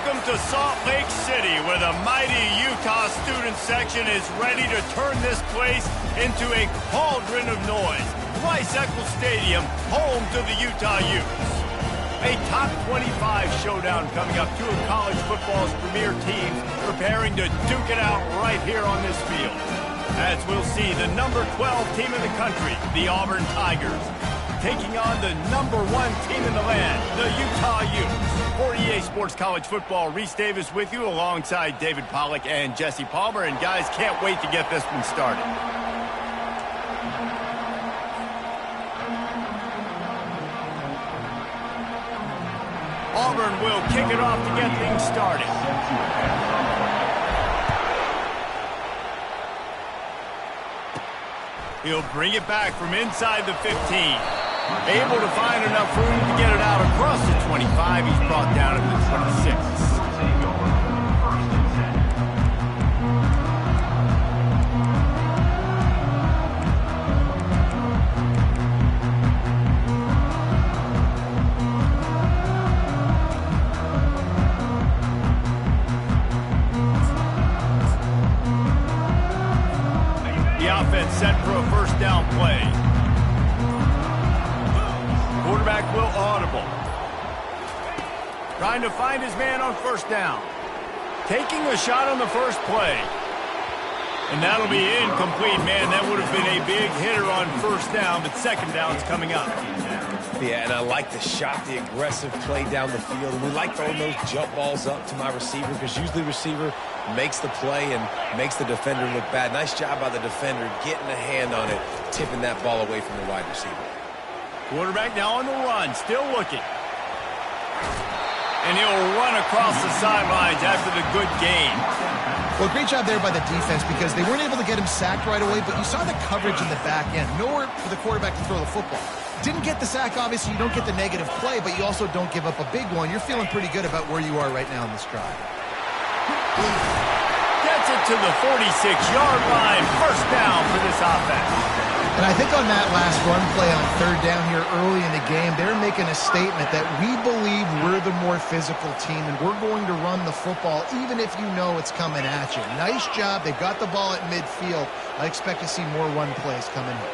Welcome to Salt Lake City, where the mighty Utah student section is ready to turn this place into a cauldron of noise. Rice-Eccles Stadium, home to the Utah Utes. A top 25 showdown coming up. Two of college football's premier teams preparing to duke it out right here on this field. As we'll see, the number 12 team in the country, the Auburn Tigers, taking on the number 1 team in the land, the Utah Utes. For EA Sports College Football, Reese Davis with you alongside David Pollack and Jesse Palmer. And guys, can't wait to get this one started. Auburn will kick it off to get things started. He'll bring it back from inside the 15. Able to find enough room to get it out across the 25. He's brought down to the 26. Offense set for a first down play. Quarterback will audible. Trying to find his man on first down. Taking a shot on the first play. And that'll be incomplete, man. That would have been a big hitter on first down, but second down's coming up. Yeah, and I like the shot, the aggressive play down the field. And we like throwing those jump balls up to my receiver because usually the receiver makes the play and makes the defender look bad. Nice job by the defender getting a hand on it, tipping that ball away from the wide receiver. Quarterback now on the run, still looking. And he'll run across the sidelines after the good gain. Well, great job there by the defense because they weren't able to get him sacked right away, but you saw the coverage in the back end. Nowhere for the quarterback to throw the football. Didn't get the sack, obviously. You don't get the negative play, but you also don't give up a big one. You're feeling pretty good about where you are right now in this drive. Gets it to the 46-yard line. First down for this offense. And I think on that last run play on third down here early in the game, they're making a statement that we believe we're the more physical team and we're going to run the football even if you know it's coming at you. Nice job. They got the ball at midfield. I expect to see more run plays coming in.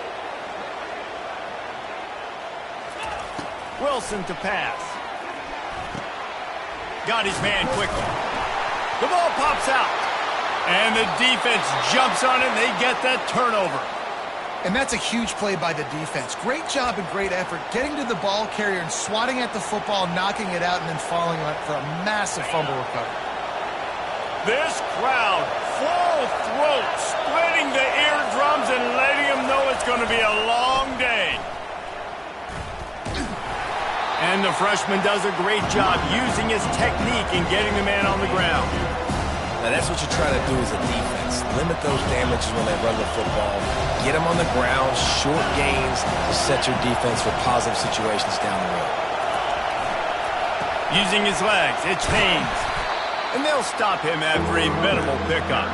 Wilson to pass. Got his man quickly. The ball pops out. And the defense jumps on it and they get that turnover. And that's a huge play by the defense. Great job and great effort getting to the ball carrier and swatting at the football, knocking it out, and then falling on it for a massive fumble recovery. This crowd, full throat, splitting the eardrums and letting them know it's going to be a long day. And the freshman does a great job using his technique and getting the man on the ground. Now that's what you try to do as a defense. Limit those damages when they run the football. Get them on the ground, short gains to set your defense for positive situations down the road. Using his legs, it's Haynes. And they'll stop him after a minimal pickup.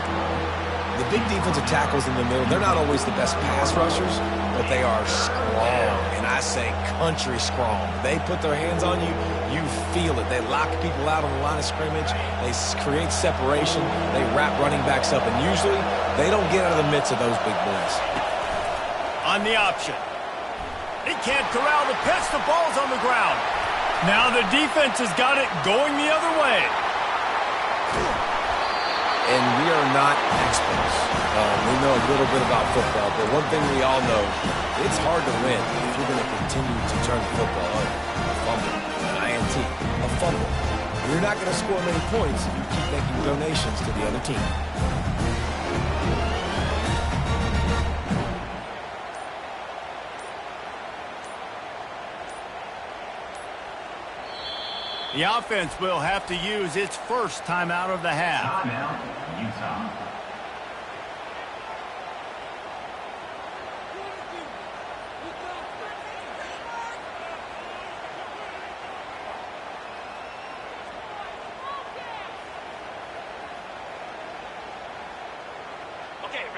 The big defensive tackles in the middle, they're not always the best pass rushers, but they are strong, and I say country strong. They put their hands on you, you feel it. They lock people out on the line of scrimmage. They create separation. They wrap running backs up, and usually they don't get out of the midst of those big boys. On the option. He can't corral the pitch. The ball's on the ground. Now the defense has got it going the other way. And we are not experts. We know a little bit about football, but one thing we all know, it's hard to win if you're going to continue to turn the football over. A fumble, an INT, a fumble. You're not going to score many points if you keep making donations to the other team. The offense will have to use its first timeout of the half. Timeout, Utah.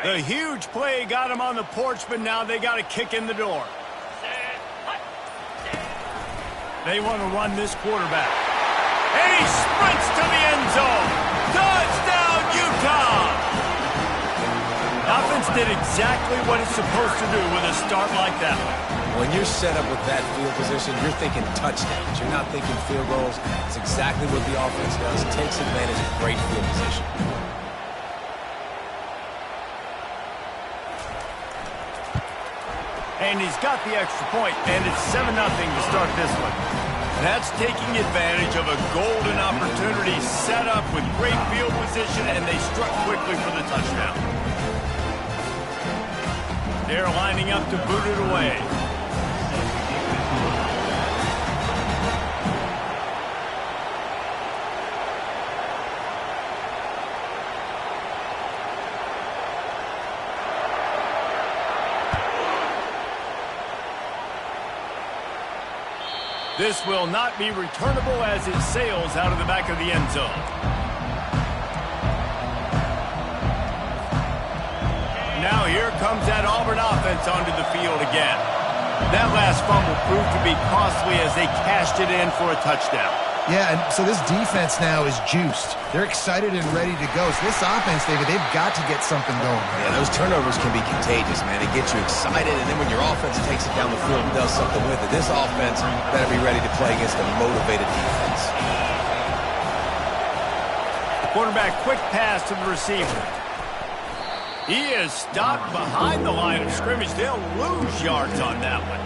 The huge play got him on the porch, but now they got to kick in the door. They want to run this quarterback. And he sprints to the end zone. Touchdown, Utah! Offense did exactly what it's supposed to do with a start like that one. When you're set up with that field position, you're thinking touchdowns. You're not thinking field goals. It's exactly what the offense does. It takes advantage of great field position. And he's got the extra point, and it's 7-0 to start this one. That's taking advantage of a golden opportunity set up with great field position, and they struck quickly for the touchdown. They're lining up to boot it away. This will not be returnable as it sails out of the back of the end zone. Now here comes that Auburn offense onto the field again. That last fumble proved to be costly as they cashed it in for a touchdown. Yeah, and so this defense now is juiced. They're excited and ready to go. So this offense, David, they've got to get something going. Yeah, those turnovers can be contagious, man. It gets you excited, and then when your offense takes it down the field and does something with it, this offense better be ready to play against a motivated defense. Quarterback, quick pass to the receiver. He is stopped behind the line of scrimmage. They'll lose yards on that one.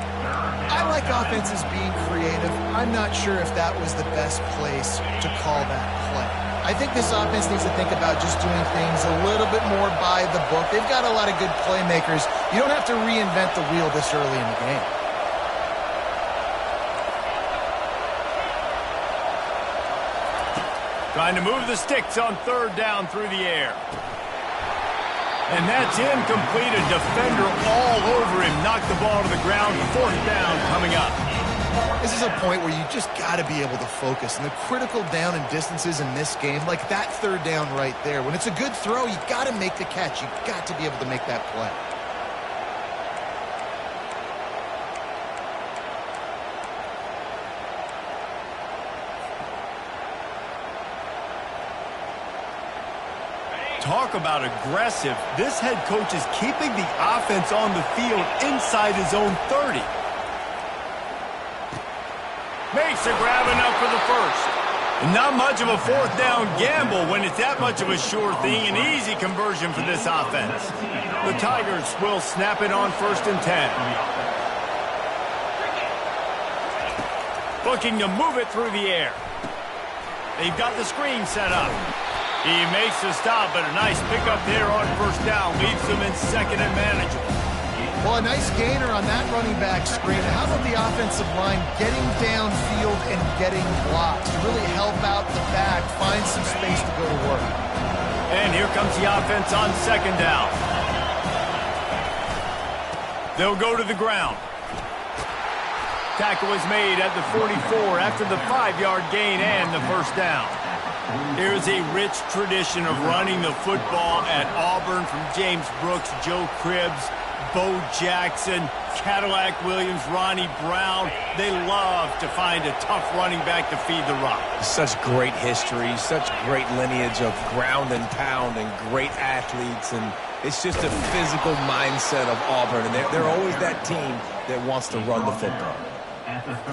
I like offenses being creative. I'm not sure if that was the best place to call that play. I think this offense needs to think about just doing things a little bit more by the book. They've got a lot of good playmakers. You don't have to reinvent the wheel this early in the game. Trying to move the sticks on third down through the air. And that's incomplete. A defender all over him. Knocked the ball to the ground. Fourth down coming up. This is a point where you just got to be able to focus. And the critical down and distances in this game, like that third down right there, when it's a good throw, you got to make the catch. You got to be able to make that play. Talk about aggressive. This head coach is keeping the offense on the field inside his own 30. Makes a grab enough for the first. Not much of a fourth down gamble when it's that much of a sure thing. An easy conversion for this offense. The Tigers will snap it on 1st and 10. Looking to move it through the air. They've got the screen set up. He makes the stop, but a nice pickup there on 1st down. Leaves them in 2nd and manageable. Well, a nice gainer on that running back screen. How about the offensive line getting downfield and getting blocks to really help out the back, find some space to go to work. And here comes the offense on 2nd down. They'll go to the ground. Tackle was made at the 44 after the 5-yard gain and the 1st down. There's a rich tradition of running the football at Auburn from James Brooks, Joe Cribbs, Bo Jackson, Cadillac Williams, Ronnie Brown. They love to find a tough running back to feed the rock. Such great history, such great lineage of ground and pound and great athletes, and it's just a physical mindset of Auburn, and they're always that team that wants to run the football.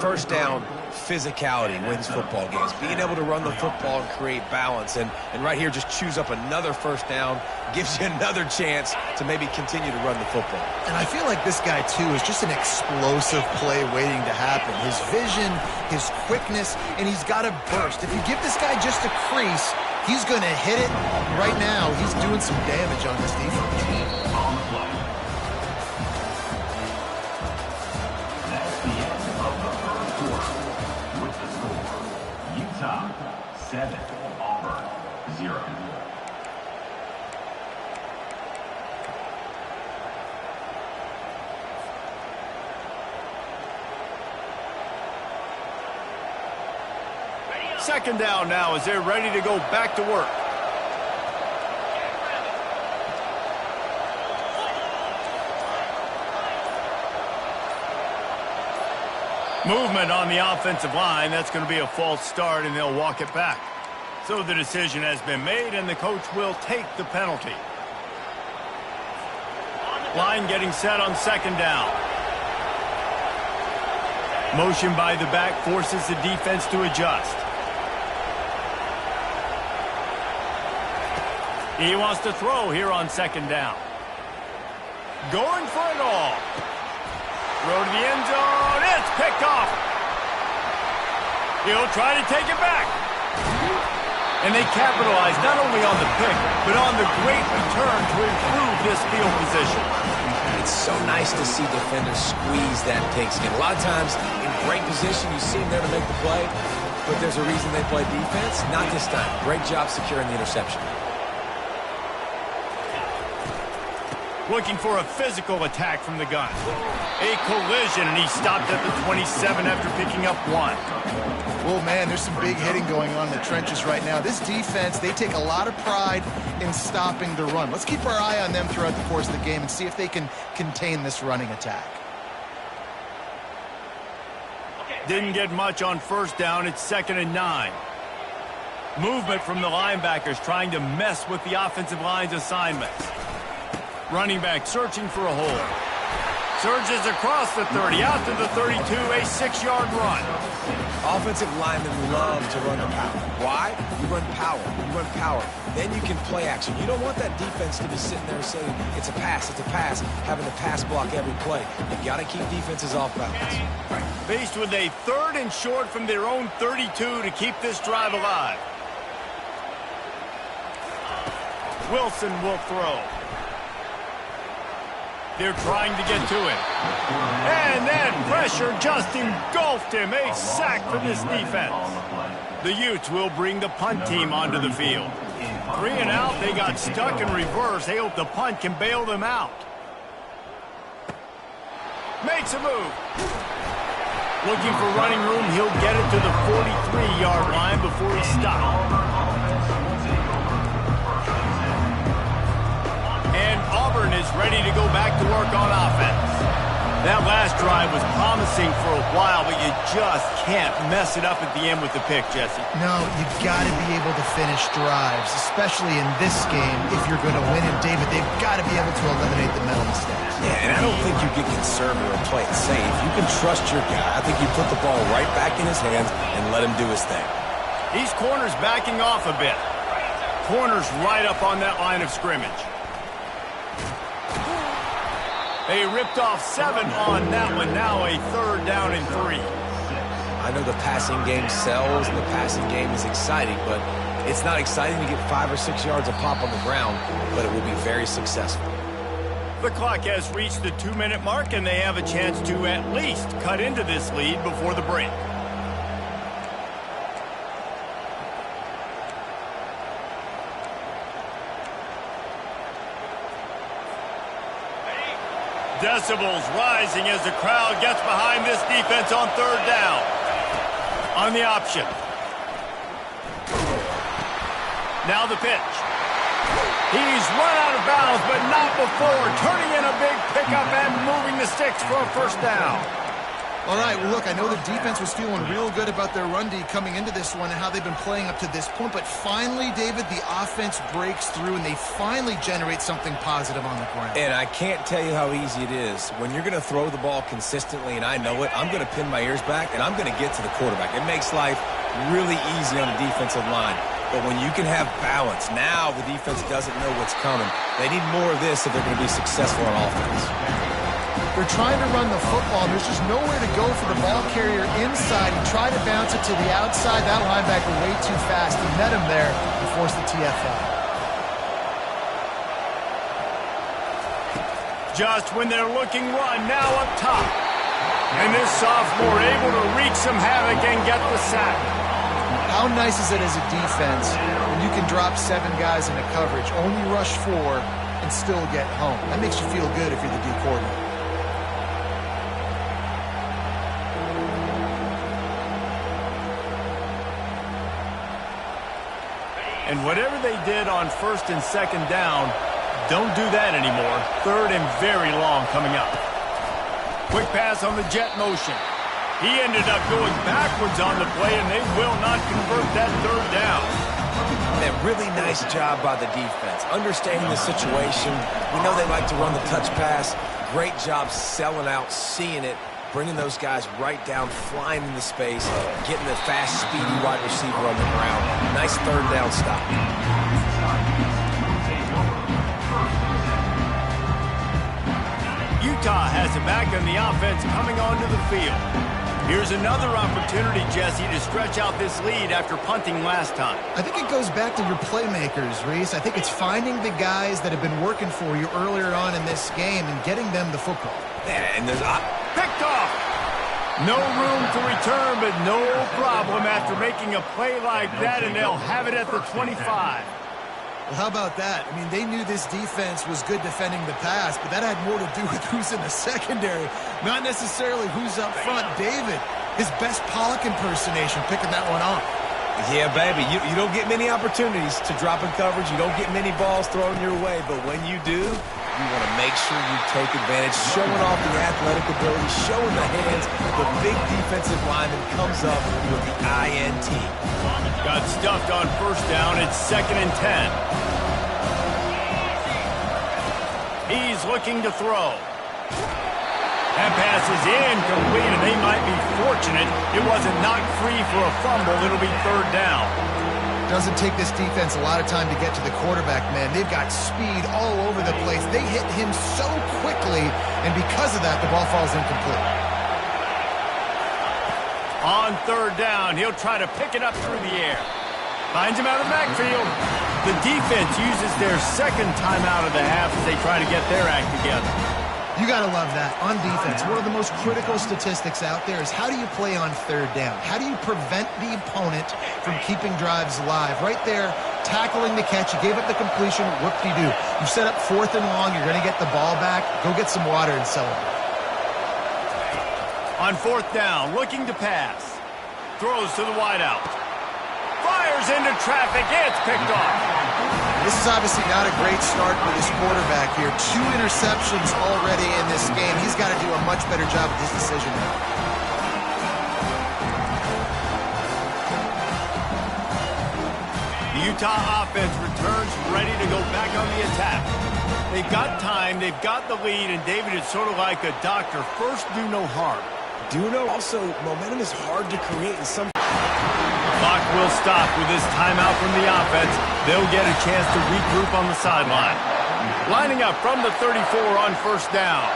1st down, physicality wins football games. Being able to run the football and create balance. And right here, just choose up another 1st down, gives you another chance to maybe continue to run the football. And I feel like this guy, too, is just an explosive play waiting to happen. His vision, his quickness, and he's got a burst. If you give this guy just a crease, he's going to hit it. Right now, he's doing some damage on this defense. Utah 7, Auburn 0. Second down now as they're ready to go back to work. Movement on the offensive line. That's going to be a false start, and they'll walk it back. So the decision has been made, and the coach will take the penalty. Line getting set on second down. Motion by the back forces the defense to adjust. He wants to throw here on second down. Going for it all. Throw to the end zone. It's picked off. He'll try to take it back. And they capitalize not only on the pick, but on the great return to improve this field position. It's so nice to see defenders squeeze that pigskin. A lot of times, in great position, you see them there to make the play, but there's a reason they play defense. Not this time. Great job securing the interception. Looking for a physical attack from the gun. A collision, and he stopped at the 27 after picking up 1. Well, man, there's some big hitting going on in the trenches right now. This defense, they take a lot of pride in stopping the run. Let's keep our eye on them throughout the course of the game and see if they can contain this running attack. Didn't get much on first down. It's 2nd and 9. Movement from the linebackers trying to mess with the offensive line's assignments. Running back searching for a hole. Surges across the 30, out to the 32, a 6-yard run. Offensive linemen love to run the power. Why? You run power. You run power. Then you can play action. You don't want that defense to be sitting there saying, it's a pass, having to pass block every play. You've got to keep defenses off balance. Faced with a 3rd and short from their own 32 to keep this drive alive. Wilson will throw. They're trying to get to him. And then pressure just engulfed him. A sack for this defense. The Utes will bring the punt team onto the field. 3 and out. They got stuck in reverse. They hope the punt can bail them out. Makes a move. Looking for running room. He'll get it to the 43-yard line before he stops. And Auburn is ready to go back to work on offense. That last drive was promising for a while, but you just can't mess it up at the end with the pick, Jesse. No, you've got to be able to finish drives, especially in this game. If you're going to win it, David, they've got to be able to eliminate the mental mistakes. Yeah, and I don't think you get conservative or play it safe. You can trust your guy. I think you put the ball right back in his hands and let him do his thing. These corners backing off a bit. Corners right up on that line of scrimmage. They ripped off 7 on that one. Now a 3rd down and 3. I know the passing game sells and the passing game is exciting, but it's not exciting to get 5 or 6 yards of pop on the ground, but it will be very successful. The clock has reached the 2-minute mark, and they have a chance to at least cut into this lead before the break. Decibels rising as the crowd gets behind this defense on 3rd down. On the option. Now the pitch. He's run out of bounds, but not before. Turning in a big pickup and moving the sticks for a 1st down. All right, well, look, I know the defense was feeling real good about their run D coming into this one and how they've been playing up to this point, but finally, David, the offense breaks through and they finally generate something positive on the ground. And I can't tell you how easy it is. When you're going to throw the ball consistently, and I know it, I'm going to pin my ears back and I'm going to get to the quarterback. It makes life really easy on the defensive line. But when you can have balance, now the defense doesn't know what's coming. They need more of this if they're going to be successful on offense. They're trying to run the football. There's just nowhere to go for the ball carrier inside. He tried to bounce it to the outside. That linebacker way too fast. He met him there and forced the TFL. Just when they're looking run, now up top. And this sophomore able to wreak some havoc and get the sack. How nice is it as a defense when you can drop 7 guys into coverage, only rush 4, and still get home? That makes you feel good if you're the D coordinator. And whatever they did on 1st and 2nd down, don't do that anymore. 3rd and very long coming up. Quick pass on the jet motion. He ended up going backwards on the play, and they will not convert that third down. A really nice job by the defense. Understanding the situation. We know they like to run the touch pass. Great job selling out, seeing it, bringing those guys right down, flying into space, getting the fast, speedy wide receiver on the ground. Nice third down stop. Utah has it back on the offense coming onto the field. Here's another opportunity, Jesse, to stretch out this lead after punting last time. I think it goes back to your playmakers, Reese. I think it's finding the guys that have been working for you earlier on in this game and getting them the football. And there's picked off. No room to return, but no problem after making a play like that, and they'll have it at the 25. Well, how about that? I mean, they knew this defense was good defending the pass, but that had more to do with who's in the secondary, not necessarily who's up front. David, his best Pollock impersonation, picking that one off. Yeah, baby, you don't get many opportunities to drop in coverage. You don't get many balls thrown your way, but when you do, you want to make sure you take advantage, showing off the athletic ability, showing the hands. The big defensive lineman comes up with the INT. Got stuffed on first down. It's 2nd and 10. He's looking to throw. That pass is incomplete, and they might be fortunate it wasn't knocked free for a fumble. It'll be 3rd down. Doesn't take this defense a lot of time to get to the quarterback, man. They've got speed all over the place. They hit him so quickly, and because of that, the ball falls incomplete. On 3rd down, he'll try to pick it up through the air. Finds him out of the backfield. The defense uses their 2nd time out of the half as they try to get their act together. You got to love that. On defense, one of the most critical statistics out there is how do you play on 3rd down? How do you prevent the opponent from keeping drives alive? Right there, tackling the catch. You gave up the completion. Whoop-de-doo. You set up 4th and long. You're going to get the ball back. Go get some water and celebrate. On 4th down, looking to pass. Throws to the wideout. Fires into traffic. It's picked off. This is obviously not a great start for this quarterback here. 2 interceptions already in this game. He's got to do a much better job with his decision now. The Utah offense returns ready to go back on the attack. They've got time, they've got the lead, and David is sort of like a doctor. First, do no harm. Also, momentum is hard to create in some... Clock will stop with this timeout from the offense. They'll get a chance to regroup on the sideline. Lining up from the 34 on 1st down.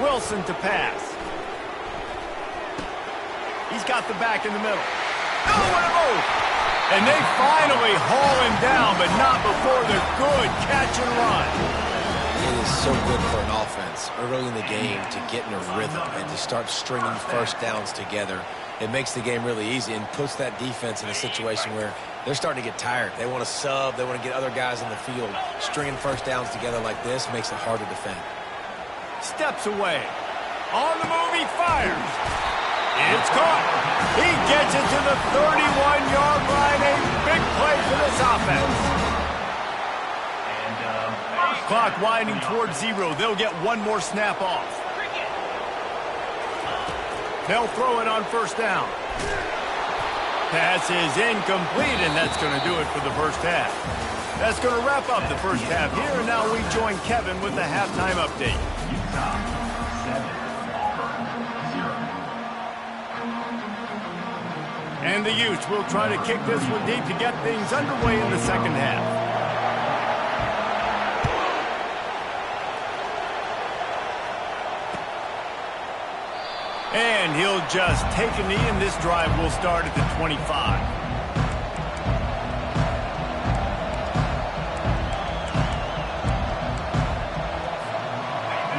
Wilson to pass. He's got the back in the middle. Oh, what a move! And they finally haul him down, but not before the good catch and run. It is so good for an offense early in the game to get in a rhythm and to start stringing 1st downs together. It makes the game really easy and puts that defense in a situation where they're starting to get tired. They want to sub. They want to get other guys on the field. Stringing 1st downs together like this makes it hard to defend. Steps away. On the move, he fires. It's caught. He gets it to the 31-yard line. A big play for this offense. Clock winding towards 0. They'll get one more snap off. They'll throw it on 1st down. Pass is incomplete, and that's going to do it for the first half. That's going to wrap up the first half here, and now we join Kevin with the halftime update. Utah 7, Auburn 0. And the Utes will try to kick this one deep to get things underway in the 2nd half. And he'll just take a knee, and this drive will start at the 25.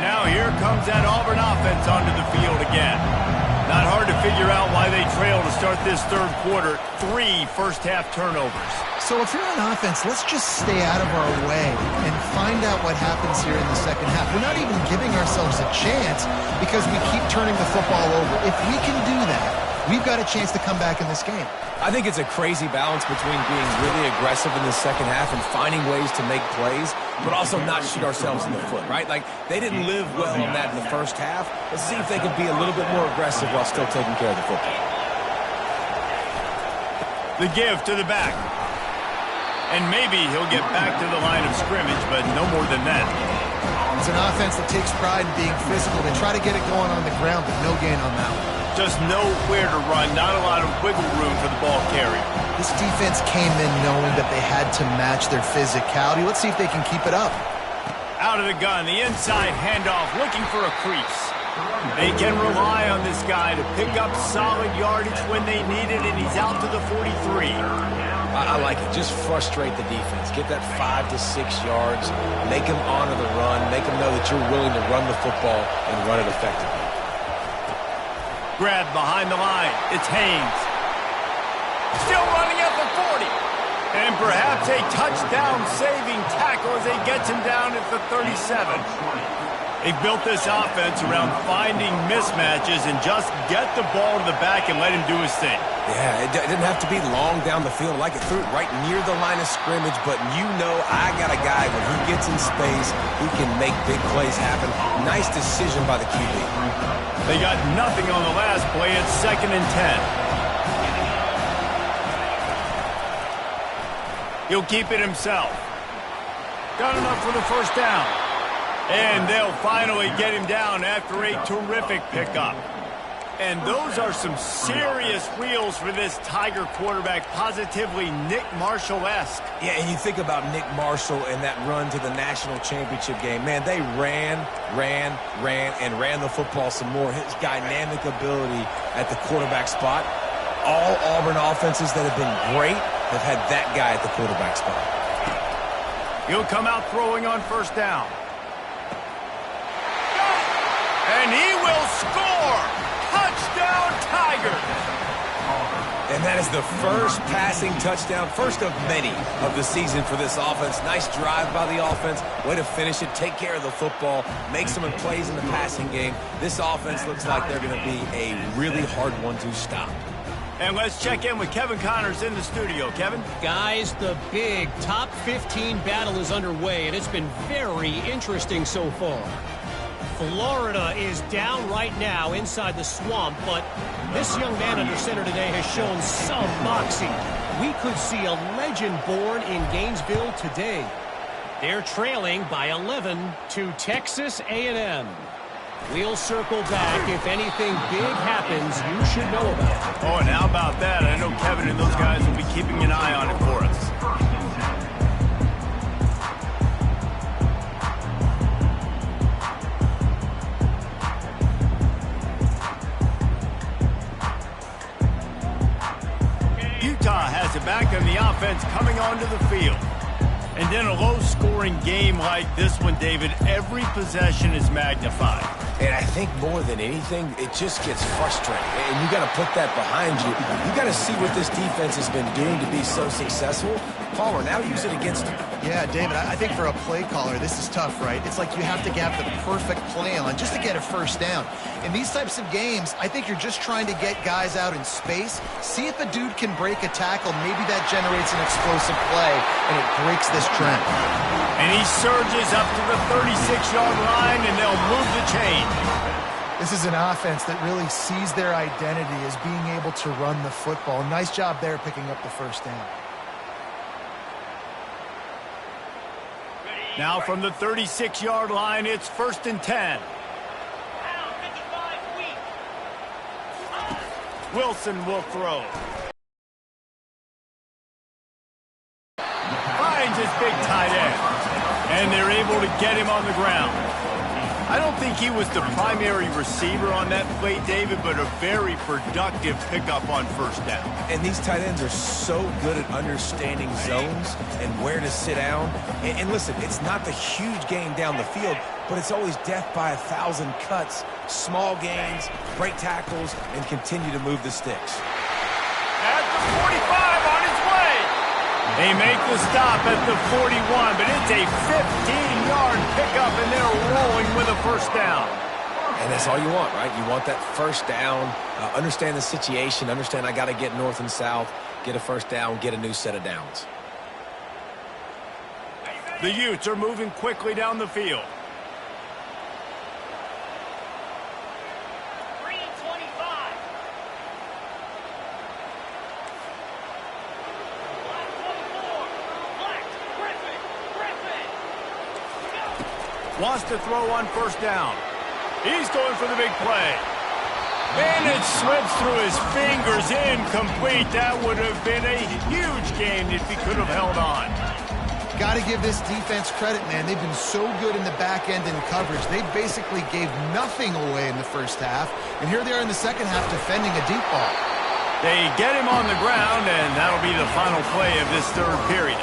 Now here comes that Auburn offense onto the field again. Not hard to figure out why they trail to start this 3rd quarter. 3 first-half turnovers. So if you're on offense, let's just stay out of our way and find out what happens here in the 2nd half. We're not even giving ourselves a chance because we keep turning the football over. If we can do that, we've got a chance to come back in this game. I think it's a crazy balance between being really aggressive in the second half and finding ways to make plays, but also not shoot ourselves in the foot, right? Like, they didn't live well on that in the first half. Let's see if they can be a little bit more aggressive while still taking care of the football. The give to the back. And maybe he'll get back to the line of scrimmage, but no more than that. It's an offense that takes pride in being physical. They try to get it going on the ground, but no gain on that one. Just nowhere to run, not a lot of wiggle room for the ball carrier. This defense came in knowing that they had to match their physicality. Let's see if they can keep it up. Out of the gun, the inside handoff, looking for a crease. They can rely on this guy to pick up solid yardage when they need it, and he's out to the 43. I like it. Just frustrate the defense. Get that 5 to 6 yards. Make them honor the run. Make them know that you're willing to run the football and run it effectively. Grab behind the line. It's Haynes. Still running at the 40. And perhaps a touchdown-saving tackle as he gets him down at the 37. They built this offense around finding mismatches and just get the ball to the back and let him do his thing. Yeah, it didn't have to be long down the field. Like it threw it right near the line of scrimmage, but you know I got a guy when he gets in space, he can make big plays happen. Nice decision by the QB. They got nothing on the last play. It's 2nd and 10. He'll keep it himself. Got enough for the first down. And they'll finally get him down after a terrific pickup. And those are some serious wheels for this Tiger quarterback, positively Nick Marshall-esque. Yeah, and you think about Nick Marshall and that run to the national championship game. Man, they ran the football some more. His dynamic ability at the quarterback spot. All Auburn offenses that have been great have had that guy at the quarterback spot. He'll come out throwing on first down. And he will score! Touchdown, Tigers! And that is the first passing touchdown, first of many of the season for this offense. Nice drive by the offense. Way to finish it, take care of the football, make some plays in the passing game. This offense looks like they're going to be a really hard one to stop. And let's check in with Kevin Connors in the studio. Kevin? Guys, the big top 15 battle is underway, and it's been very interesting so far. Florida is down right now inside the swamp, but this young man under center today has shown some moxie. We could see a legend born in Gainesville today. They're trailing by 11 to Texas A&M. We'll circle back if anything big happens you should know about. Oh, and how about that? I know Kevin and those guys will be keeping an eye on it for us. Utah has it back on the offense coming onto the field. And in a low-scoring game like this one, David, every possession is magnified. And I think more than anything, it just gets frustrating. And you got to put that behind you. You got to see what this defense has been doing to be so successful. Palmer, now use it against them. Yeah, David, I think for a play caller, this is tough, right? It's like you have to have the perfect play on just to get a first down. In these types of games, I think you're just trying to get guys out in space, see if a dude can break a tackle. Maybe that generates an explosive play, and it breaks this trend. And he surges up to the 36-yard line, and they'll move the chain. This is an offense that really sees their identity as being able to run the football. Nice job there picking up the first down. Now from the 36-yard line, it's 1st and 10. Wilson will throw. Finds his big tight end. And they're able to get him on the ground. I don't think he was the primary receiver on that play, David, but a very productive pickup on first down. And these tight ends are so good at understanding zones and where to sit down. And listen, it's not the huge gain down the field, but it's always death by 1,000 cuts, small gains, break tackles, and continue to move the sticks. At the 45 on his way. They make the stop at the 41, but it's a 15-yard pickup, and they're rolling with a first down. And that's all you want, right? You want that first down, understand the situation, understand I got to get north and south, get a first down, get a new set of downs. The Utes are moving quickly down the field. 3 and 25. Wants to throw on first down. He's going for the big play. And it slips through his fingers, incomplete. That would have been a huge gain if he could have held on. Got to give this defense credit, man. They've been so good in the back end in coverage. They basically gave nothing away in the first half. And here they are in the second half defending a deep ball. They get him on the ground, and that'll be the final play of this third period.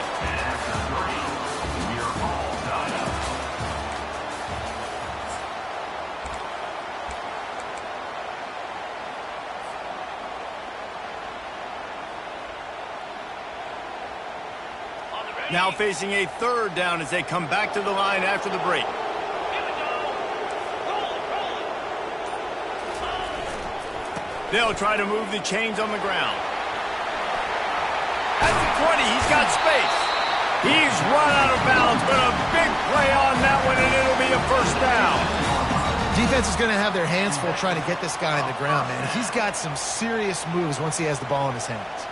Now facing a third down as they come back to the line after the break. They'll try to move the chains on the ground. At the 20, he's got space. He's run out of bounds, but a big play on that one, and it'll be a first down. Defense is going to have their hands full trying to get this guy on the ground, man. He's got some serious moves once he has the ball in his hands.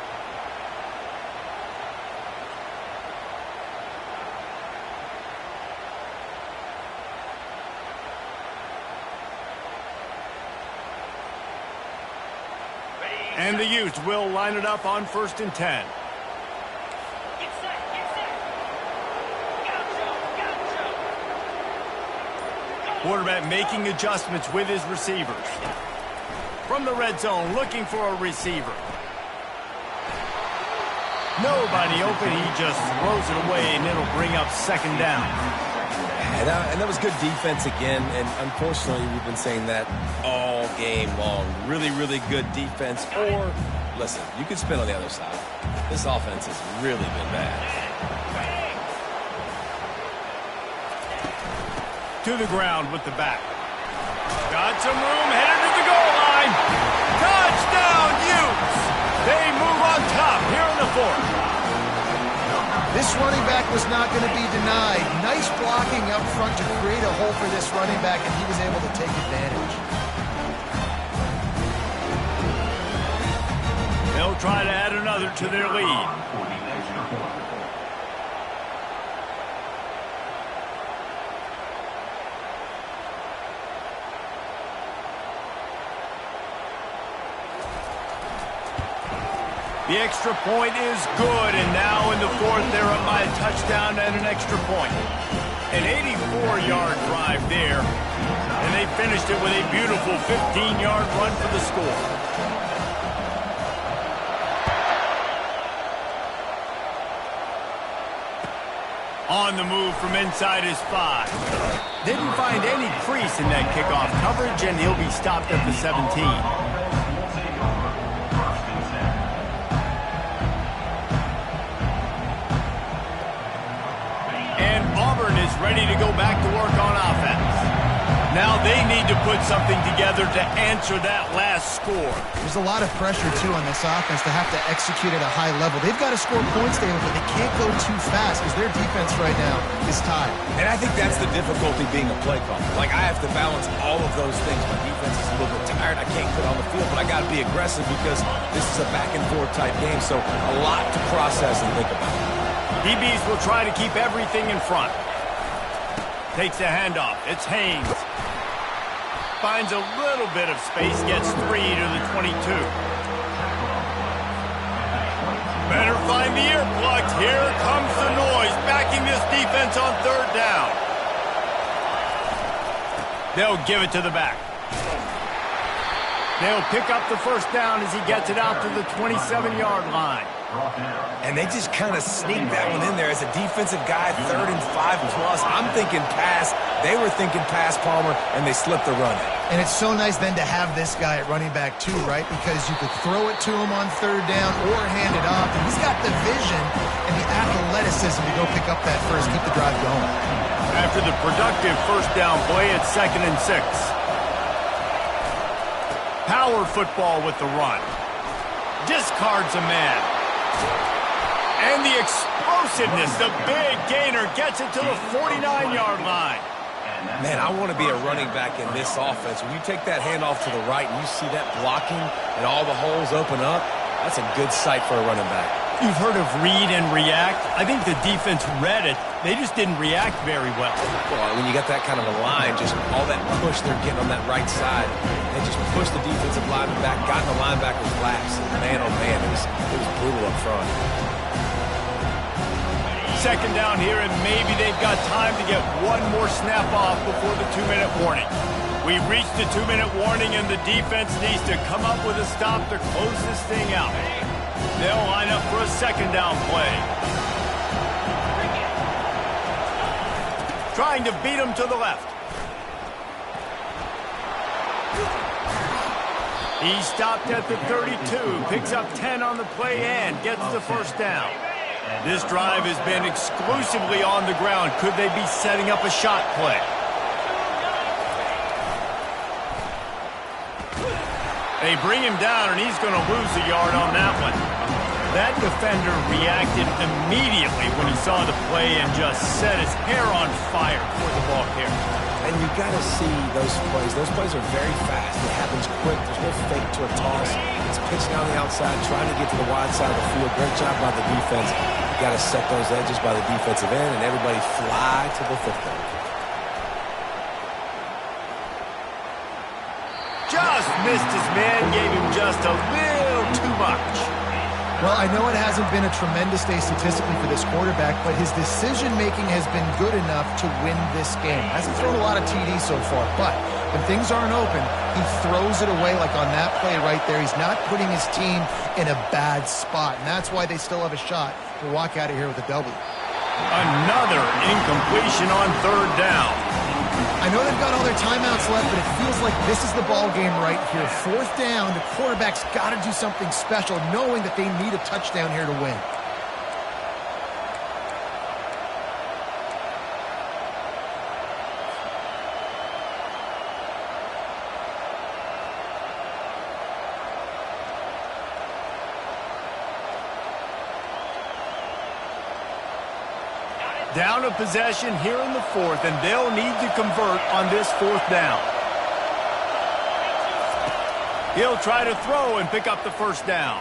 And the Utes will line it up on 1st and 10. Quarterback making adjustments with his receivers. From the red zone, looking for a receiver. Nobody open, he just throws it away, and it'll bring up second down. And that was good defense again, and unfortunately we've been saying that all game long. Really, really good defense. Or, listen, you could spin on the other side. This offense has really been bad. To the ground with the back. Got some room, headed to the goal line. Touchdown, Utes! They move on top here in the fourth. This running back was not going to be denied. Nice blocking up front to create a hole for this running back, and he was able to take advantage. They'll try to add another to their lead. The extra point is good, and now in the fourth, they're up by a touchdown and an extra point. An 84-yard drive there, and they finished it with a beautiful 15-yard run for the score. On the move from inside his 5. Didn't find any crease in that kickoff coverage, and he'll be stopped at the 17. Is ready to go back to work on offense. Now they need to put something together to answer that last score. There's a lot of pressure, too, on this offense to have to execute at a high level. They've got to score points, David, but they can't go too fast because their defense right now is tired. And I think that's the difficulty being a play caller. Like, I have to balance all of those things. My defense is a little bit tired. I can't get on the field, but I got to be aggressive because this is a back-and-forth type game, so a lot to process and think about. DBs will try to keep everything in front. Takes a handoff. It's Haynes. Finds a little bit of space. Gets 3 to the 22. Better find the earplugs. Here comes the noise. Backing this defense on third down. They'll give it to the back. They'll pick up the first down as he gets it out to the 27-yard line. And they just kind of sneak that one in there as a defensive guy, 3rd and 5 plus. I'm thinking pass. They were thinking pass, Palmer, and they slipped the run. And it's so nice then to have this guy at running back too, right? Because you could throw it to him on third down or hand it off. And he's got the vision and the athleticism to go pick up that first, keep the drive going. After the productive first down play, it's 2nd and 6. Power football with the run. Discards a man. And the explosiveness, the big gainer gets it to the 49-yard line. Man, I want to be a running back in this offense. When you take that handoff to the right and you see that blocking and all the holes open up, that's a good sight for a running back. You've heard of read and react. I think the defense read it. They just didn't react very well. Well, when you got that kind of a line, just all that push they're getting on that right side, they just pushed the defensive lineman back, got in the linebacker's laps. Man, oh man, it was brutal up front. Second down here, and maybe they've got time to get one more snap off before the 2-minute warning. We've reached the 2-minute warning, and the defense needs to come up with a stop to close this thing out. They'll line up for a second down play. Trying to beat him to the left. He stopped at the 32, picks up 10 on the play, and gets the first down. This drive has been exclusively on the ground. Could they be setting up a shot play? They bring him down, and he's going to lose a yard on that one. That defender reacted immediately when he saw the play and just set his hair on fire for the ball carrier. And you got to see those plays. Those plays are very fast. It happens quick. There's no fake to a toss. It's pitching on the outside, trying to get to the wide side of the field. Great job by the defense. You got to set those edges by the defensive end, and everybody fly to the football. Just missed his man, gave him just a little too much. Well, I know it hasn't been a tremendous day statistically for this quarterback, but his decision-making has been good enough to win this game. Hasn't thrown a lot of TDs so far, but when things aren't open, he throws it away like on that play right there. He's not putting his team in a bad spot, and that's why they still have a shot to walk out of here with a W. Another incompletion on third down. I know they've got all their timeouts left, but it feels like this is the ball game right here. Fourth down, the quarterback's got to do something special, knowing that they need a touchdown here to win. Down a possession here in the fourth, and they'll need to convert on this fourth down. He'll try to throw and pick up the first down.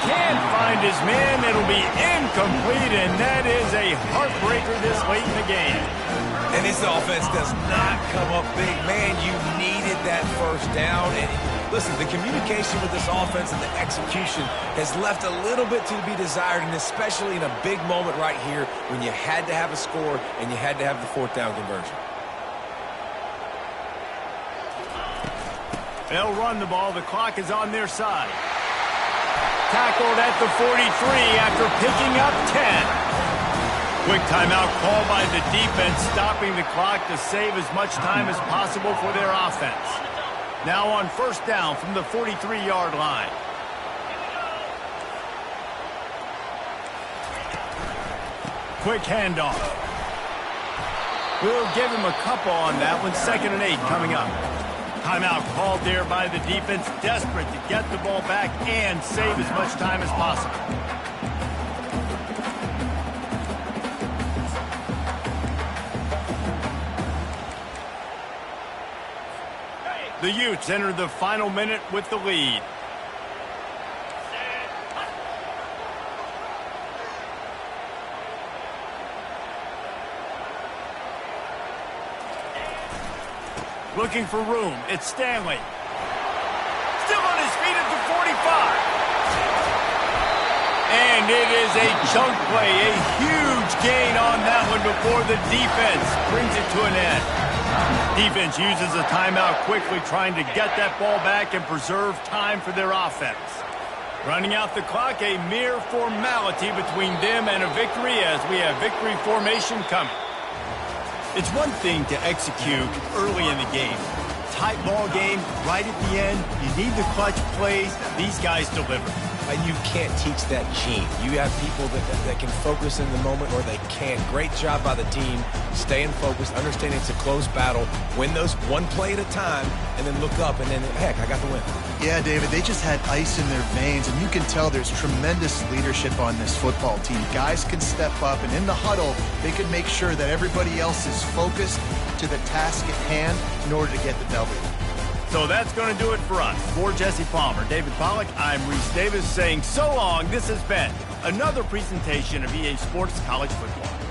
Can't find his man. It'll be incomplete, and that is a heartbreaker this late in the game. And this offense does not come up big. Man, you needed that first down. And listen, the communication with this offense and the execution has left a little bit to be desired, and especially in a big moment right here when you had to have a score and you had to have the fourth down conversion. They'll run the ball. The clock is on their side. Tackled at the 43 after picking up 10. Quick timeout called by the defense, stopping the clock to save as much time as possible for their offense. Now on first down from the 43-yard line. Quick handoff. We'll give him a couple on that one. 2nd and 8 coming up. Timeout called there by the defense, desperate to get the ball back and save as much time as possible. The Utes enter the final minute with the lead. Looking for room. It's Stanley. Still on his feet at the 45. And it is a chunk play. A huge gain on that one before the defense brings it to an end. Defense uses a timeout quickly, trying to get that ball back and preserve time for their offense. Running out the clock, a mere formality between them and a victory as we have victory formation coming. It's one thing to execute early in the game. Tight ball game, right at the end, you need the clutch plays. These guys deliver. You can't teach that gene. You have people that can focus in the moment or they can't. Great job by the team, staying focused, understanding it's a close battle, win those one play at a time, and then look up, and then, heck, I got the win. Yeah, David, they just had ice in their veins, and you can tell there's tremendous leadership on this football team. Guys can step up, and in the huddle, they can make sure that everybody else is focused to the task at hand in order to get the W. So that's going to do it for us. For Jesse Palmer, David Pollack, I'm Reese Davis saying so long. This has been another presentation of EA Sports College Football.